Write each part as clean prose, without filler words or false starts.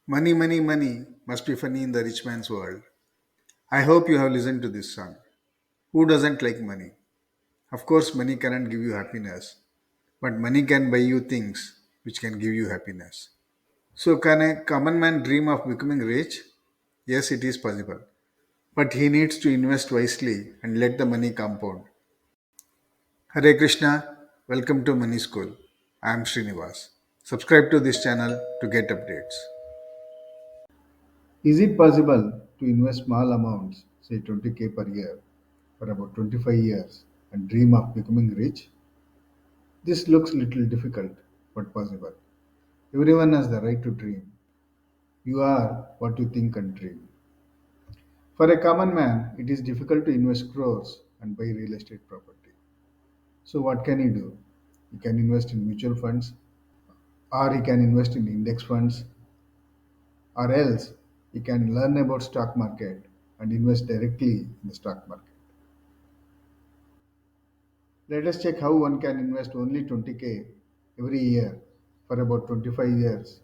Money, money, money must be funny in the rich man's world. I hope you have listened to this song. Who doesn't like money? Of course, money cannot give you happiness, but money can buy you things which can give you happiness. So, can a common man dream of becoming rich? Yes, it is possible. But he needs to invest wisely and let the money compound. Hare Krishna, welcome to Money School. I am Srinivas. Subscribe to this channel to get updates. Is it possible to invest small amounts, say 20k per year, for about 25 years and dream of becoming rich? This looks little difficult, but possible. Everyone has the right to dream. You are what you think and dream. For a common man, it is difficult to invest crores and buy real estate property. So, what can he do? He can invest in mutual funds, or he can invest in index funds, or else he can learn about stock market and invest directly in the stock market. Let us check how one can invest only 20k every year for about 25 years,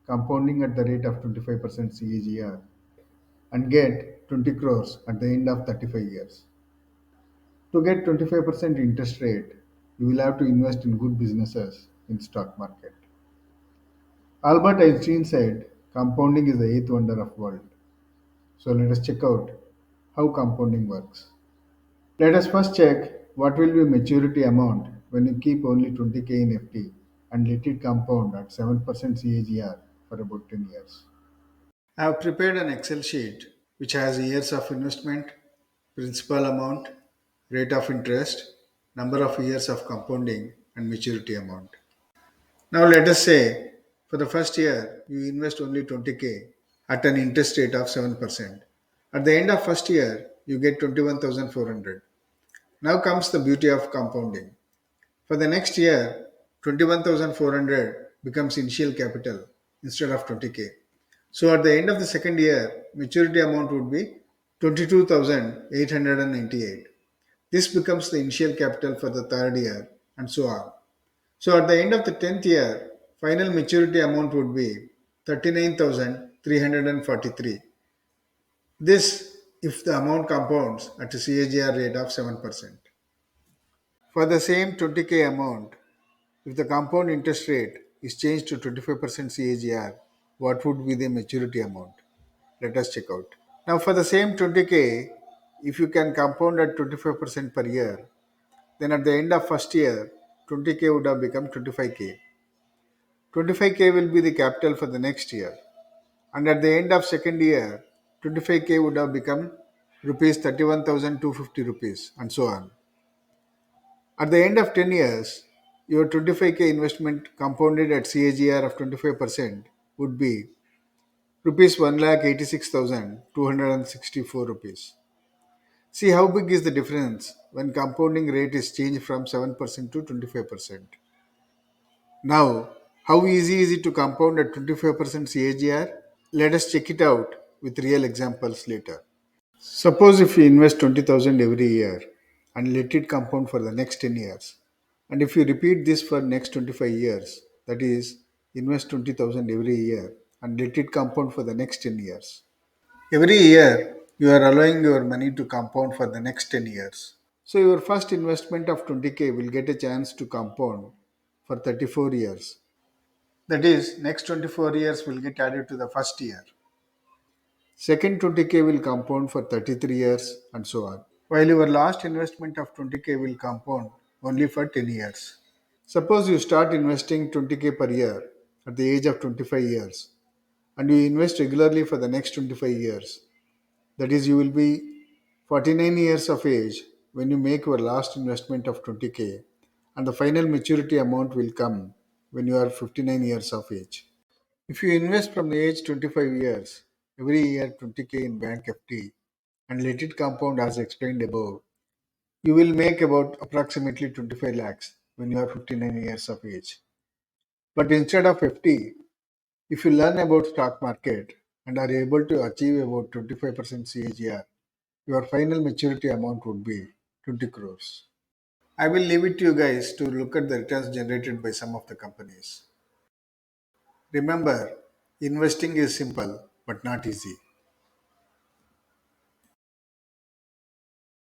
compounding at the rate of 25% CAGR, and get 20 crores at the end of 35 years. To get 25% interest rate, you will have to invest in good businesses in stock market. Albert Einstein said, compounding is the eighth wonder of world. So let us check out how compounding works. Let us first check what will be maturity amount when you keep only 20k in FD and let it compound at 7% CAGR for about 10 years. I have prepared an Excel sheet which has years of investment, principal amount, rate of interest, number of years of compounding, and maturity amount. Now let us say for the first year you invest only 20k at an interest rate of 7%. At the end of first year you get 21,400. Now comes the beauty of compounding. For the next year 21,400 becomes initial capital instead of 20k. So at the end of the second year maturity amount would be 22,898. This becomes the initial capital for the third year and so on. So at the end of the 10th year, final maturity amount would be 39,343. This if the amount compounds at a CAGR rate of 7%. For the same 20k amount, if the compound interest rate is changed to 25% CAGR, what would be the maturity amount? Let us check out. Now for the same 20k, if you can compound at 25% per year, then at the end of first year, 20k would have become 25k. 25k will be the capital for the next year. And at the end of second year, 25k would have become rupees 31,250 rupees and so on. At the end of 10 years, your 25k investment compounded at CAGR of 25% would be rupees 1,86,264 rupees. See how big is the difference when compounding rate is changed from 7% to 25%. Now, how easy is it to compound at 25% CAGR? Let us check it out with real examples later. Suppose if you invest 20,000 every year and let it compound for the next 10 years. And if you repeat this for next 25 years, that is invest 20,000 every year and let it compound for the next 10 years. Every year you are allowing your money to compound for the next 10 years. So your first investment of 20k will get a chance to compound for 34 years. That is next 24 years will get added to the first year. Second 20k will compound for 33 years and so on. While your last investment of 20k will compound only for 10 years. Suppose you start investing 20k per year at the age of 25 years and you invest regularly for the next 25 years. That is, you will be 49 years of age when you make your last investment of 20k and the final maturity amount will come when you are 59 years of age. If you invest from the age 25 years, every year 20k in bank FD and let it compound as explained above, you will make about approximately 25 lakhs when you are 59 years of age. But instead of FD, if you learn about stock market and are able to achieve about 25% CAGR, your final maturity amount would be 20 crores. I will leave it to you guys to look at the returns generated by some of the companies. Remember, Investing is simple but not easy.